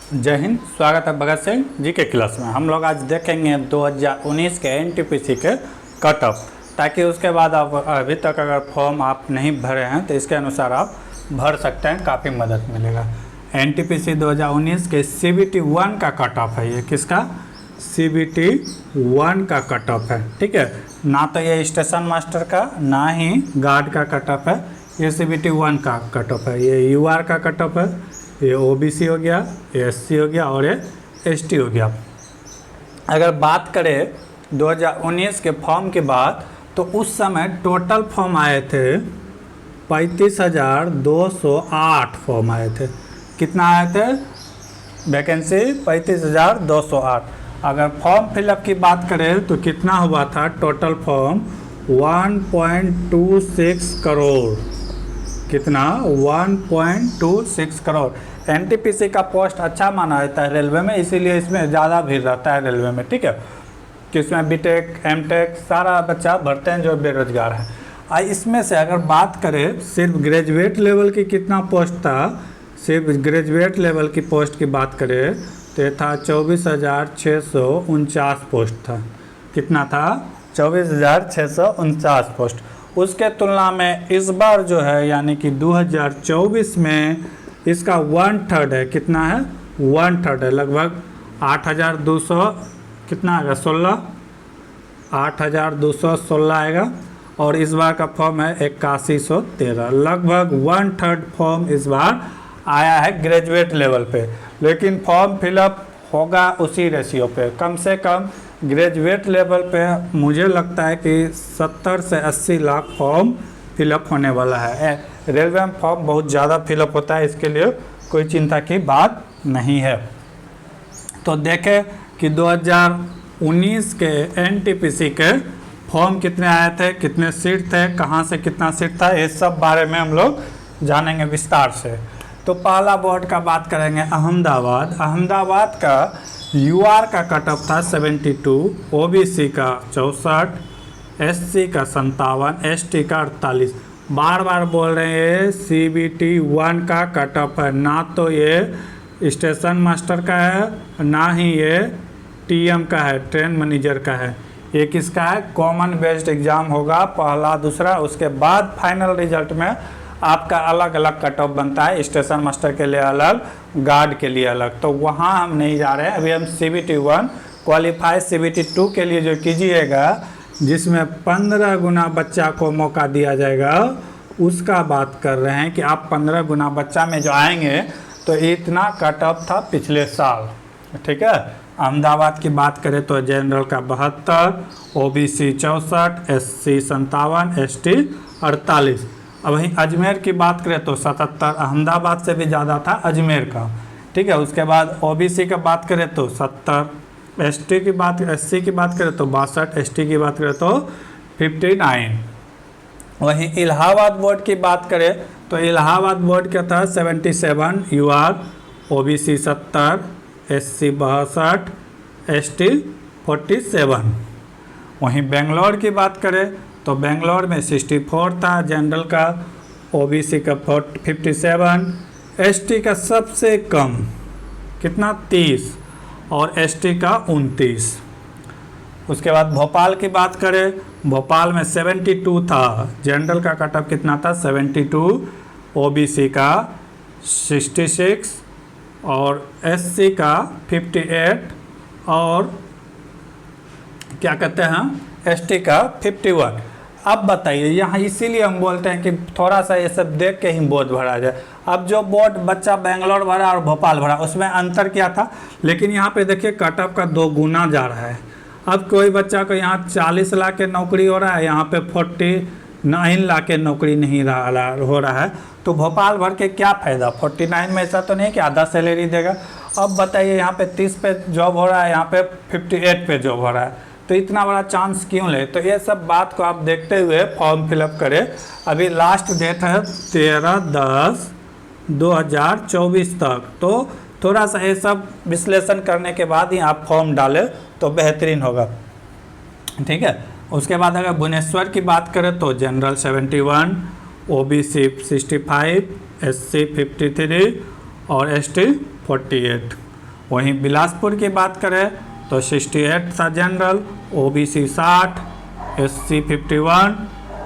जय हिंद। स्वागत है भगत सिंह जी के क्लास में। हम लोग आज देखेंगे 2019 के एनटीपीसी के कट ऑफ, ताकि उसके बाद आप अभी तक अगर फॉर्म आप नहीं भरे हैं तो इसके अनुसार आप भर सकते हैं, काफ़ी मदद मिलेगा। एनटीपीसी 2019 के सीबीटी 1 का कट ऑफ है। ये किसका? सीबीटी 1 का कट ऑफ है। ठीक है, ना तो ये स्टेशन मास्टर का ना ही गार्ड का कट ऑफ है, ये सीबीटी 1 का कट ऑफ है। ये यूआर का कट ऑफ है, ये ओबीसी हो गया, ये एससी हो गया और ये एसटी हो गया। अगर बात करें 2019 के फॉर्म की बात, तो उस समय टोटल फॉर्म आए थे 35,208 फॉर्म आए थे। कितना आए थे? वैकेंसी 35,208। अगर फॉर्म फिलअप की बात करें तो कितना हुआ था टोटल फॉर्म? 1.26 करोड़। कितना? 1.26 करोड़। एनटीपीसी का पोस्ट अच्छा माना जाता है रेलवे में, इसीलिए इसमें ज़्यादा भीड़ रहता है रेलवे में। ठीक है, कि इसमें बीटेक एमटेक सारा बच्चा भरते हैं जो बेरोजगार है। इसमें से अगर बात करें सिर्फ ग्रेजुएट लेवल की कितना पोस्ट था, सिर्फ ग्रेजुएट लेवल की पोस्ट की बात करें तो ये था 24,649 पोस्ट था। कितना था? 24,649 पोस्ट। उसके तुलना में इस बार जो है यानी कि 2024 में इसका 1/3 है। कितना है? 1/3 है, लगभग 8,200 कितना आएगा? 8,216 आएगा। और इस बार का फॉर्म है 8113। लगभग 1/3 फॉर्म इस बार आया है ग्रेजुएट लेवल पे, लेकिन फॉर्म फिलअप होगा उसी रेशियो पे। कम से कम ग्रेजुएट लेवल पे मुझे लगता है कि 70 से 80 लाख फॉर्म फिलअप होने वाला है। रेलवे में फॉर्म बहुत ज़्यादा फिलअप होता है, इसके लिए कोई चिंता की बात नहीं है। तो देखें कि 2019 के एनटीपीसी के फॉर्म कितने आए थे, कितने सीट थे, कहाँ से कितना सीट था, ये सब बारे में हम लोग जानेंगे विस्तार से। तो पहला बोर्ड का बात करेंगे अहमदाबाद। अहमदाबाद का यूआर का कट ऑफ था 72, ओबीसी का 64, एससी का 57, एसटी का 48। बार बार बोल रहे हैं सीबीटी 1 का कट ऑफ है, ना तो ये स्टेशन मास्टर का है ना ही ये टीएम का है, ट्रेन मैनेजर का है। ये किसका है? कॉमन बेस्ड एग्ज़ाम होगा, पहला दूसरा, उसके बाद फाइनल रिजल्ट में आपका अलग अलग कट ऑफ बनता है। स्टेशन मास्टर के लिए अलग, गार्ड के लिए अलग। तो वहाँ हम नहीं जा रहे हैं अभी। हम सीबीटी 1 क्वालिफाई सीबीटी 2 के लिए जो कीजिएगा, जिसमें 15 गुना बच्चा को मौका दिया जाएगा, उसका बात कर रहे हैं कि आप 15 गुना बच्चा में जो आएंगे तो इतना कट ऑफ था पिछले साल। ठीक है, अहमदाबाद की बात करें तो जनरल का 72, ओबीसी 64, एससी 57, एसटी 48। अब वहीं अजमेर की बात करें तो 77, अहमदाबाद से भी ज़्यादा था अजमेर का। ठीक है, उसके बाद ओबीसी का बात करें तो 70, एससी की बात करें तो 62, एसटी की बात करें तो 59। वहीं इलाहाबाद बोर्ड की बात करें तो इलाहाबाद बोर्ड का था 77 यूआर, ओबीसी 70, एससी 62, एसटी 47। वहीं बेंगलोर की बात करें तो बेंगलोर में 64 था जनरल का, ओबीसी का 57, एसटी का सबसे कम कितना 30 और एसटी का 29। उसके बाद भोपाल की बात करें, भोपाल में 72 था जनरल का कट ऑफ। कितना था? 72, ओबीसी का 66 और एससी का 58 और क्या कहते हैं एसटी का 51। अब बताइए यहाँ, इसीलिए हम बोलते हैं कि थोड़ा सा ये सब देख के ही बोर्ड भरा जाए। अब जो बोर्ड बच्चा बेंगलोर भरा और भोपाल भरा, उसमें अंतर क्या था? लेकिन यहाँ पे देखिए कट ऑफ का 2 गुना जा रहा है। अब कोई बच्चा को यहाँ 40 लाख के नौकरी हो रहा है, यहाँ पे 49 लाख के नौकरी नहीं हो रहा है। तो भोपाल भर के क्या फ़ायदा? 49 में ऐसा तो नहीं कि आधा सैलरी देगा। अब बताइए यहाँ पे 30 पे जॉब हो रहा है, यहाँ पे 58 पे जॉब हो रहा है, तो इतना बड़ा चांस क्यों ले? तो ये सब बात को आप देखते हुए फॉर्म फिलअप करें। अभी लास्ट डेट है 13/10/2024 तक। तो थोड़ा सा ये सब विश्लेषण करने के बाद ही आप फॉर्म डालें तो बेहतरीन होगा। ठीक है, उसके बाद अगर भुवनेश्वर की बात करें तो जनरल 71, ओबीसी 65, एससी 53 और एसटी 48। वहीं बिलासपुर की बात करें तो 68 था जनरल, OBC 60, SC 51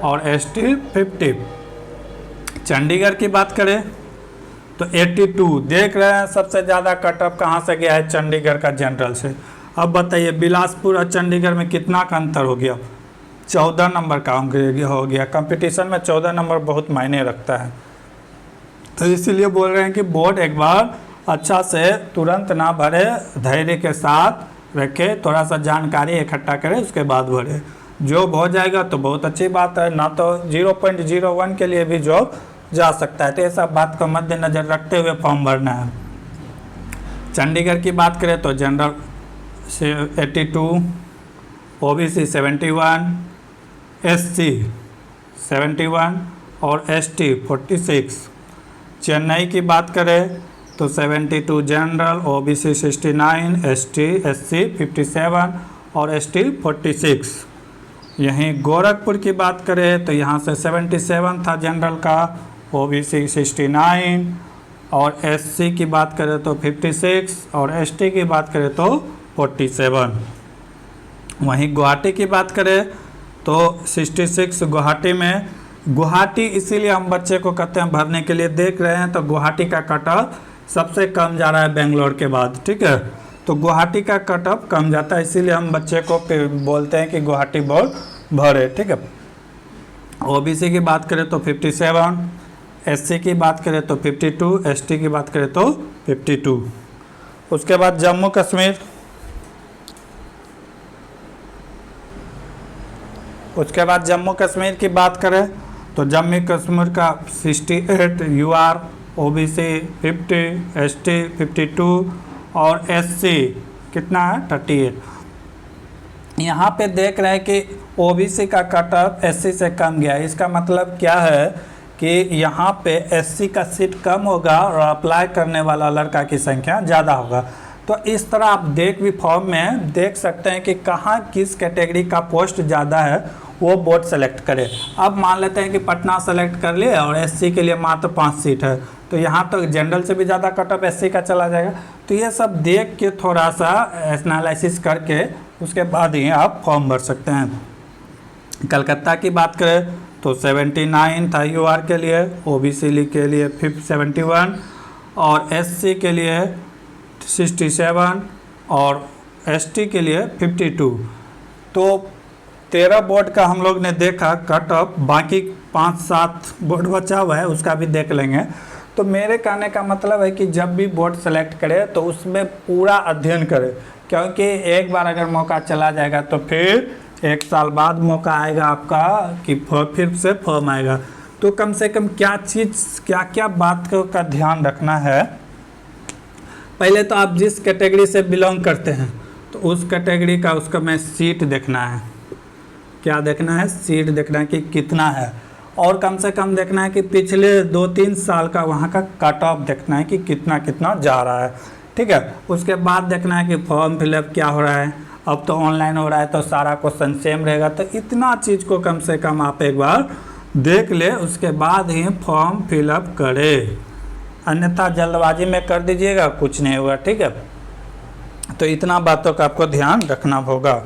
और ST 50। चंडीगढ़ की बात करें तो 82। देख रहे हैं सबसे ज़्यादा कट ऑफ कहाँ से गया है, चंडीगढ़ का जनरल से। अब बताइए बिलासपुर और चंडीगढ़ में कितना का अंतर हो गया, 14 नंबर का हो गया। कंपटीशन में 14 नंबर बहुत मायने रखता है, तो इसीलिए बोल रहे हैं कि बोर्ड एक बार अच्छा से तुरंत ना भरे, धैर्य के साथ रखे, थोड़ा सा जानकारी इकट्ठा करें उसके बाद भरे। जॉब हो जाएगा तो बहुत अच्छी बात है, ना तो 0.01 के लिए भी जॉब जा सकता है। तो ये सब बात को मद्देनज़र रखते हुए फॉर्म भरना है। चंडीगढ़ की बात करें तो जनरल 82, OBC 71, SC 71 और ST 46। चेन्नई की बात करें तो 72 जनरल, OBC 69, SC 57 और ST 46। यहीं गोरखपुर की बात करें तो यहाँ से 77 था जनरल का, OBC 69 और SC की बात करें तो 56 और ST की बात करें तो 47। वहीं गुवाहाटी की बात करें तो 66 गुवाहाटी में। गुवाहाटी इसीलिए हम बच्चे को कहते हैं भरने के लिए देख रहे हैं, तो गुवाहाटी का कट ऑफ सबसे कम जा रहा है बेंगलोर के बाद, ठीक है। तो गुवाहाटी का कट ऑफ कम जाता है, इसीलिए हम बच्चे को बोलते हैं कि गुवाहाटी बोर्ड भरे, ठीक है। OBC की बात करें तो 57, SC की बात करें तो 52, ST की बात करें तो 52। उसके बाद जम्मू कश्मीर, उसके बाद जम्मू कश्मीर की बात करें तो जम्मू कश्मीर का 68 UR, OBC 50, ST 52 और SC कितना है 38। यहाँ पे देख रहे हैं कि OBC का कट ऑफ SC से कम गया है। इसका मतलब क्या है कि यहाँ पे SC का सीट कम होगा और अप्लाई करने वाला लड़का की संख्या ज़्यादा होगा। तो इस तरह आप देख भी फॉर्म में देख सकते हैं कि कहाँ किस कैटेगरी का पोस्ट ज़्यादा है, वो बोर्ड सेलेक्ट करे। अब मान लेते हैं कि पटना सेलेक्ट कर लिए और SC के लिए मात्र 5 सीट है, तो यहाँ तो जनरल से भी ज़्यादा कट ऑफ SC का चला जाएगा। तो ये सब देख के थोड़ा सा एनालिसिस करके उसके बाद ही आप फॉर्म भर सकते हैं। कलकत्ता की बात करें तो 79 था UR के लिए, OBC के लिए 71 और SC के लिए 67 और ST के लिए 52। तो 13 बोर्ड का हम लोग ने देखा कट ऑफ, बाकी 5-7 बोर्ड बचा हुआ है उसका भी देख लेंगे। तो मेरे कहने का मतलब है कि जब भी बोर्ड सेलेक्ट करें तो उसमें पूरा अध्ययन करें, क्योंकि एक बार अगर मौका चला जाएगा तो फिर 1 साल बाद मौका आएगा आपका कि फिर से फॉर्म आएगा। तो कम से कम क्या चीज़ क्या क्या बात का ध्यान रखना है। पहले तो आप जिस कैटेगरी से बिलोंग करते हैं तो उस कैटेगरी का उसका में सीट देखना है। क्या देखना है? सीट देखना है कि कितना है, और कम से कम देखना है कि पिछले 2-3 साल का वहाँ का कट ऑफ देखना है कि कितना कितना जा रहा है, ठीक है। उसके बाद देखना है कि फॉर्म फिलअप क्या हो रहा है। अब तो ऑनलाइन हो रहा है तो सारा क्वेश्चन सेम रहेगा, तो इतना चीज़ को कम से कम आप एक बार देख ले, उसके बाद ही फॉर्म फिलअप करें, अन्यथा जल्दबाजी में कर दीजिएगा कुछ नहीं होगा, ठीक है। तो इतना बातों का आपको ध्यान रखना होगा।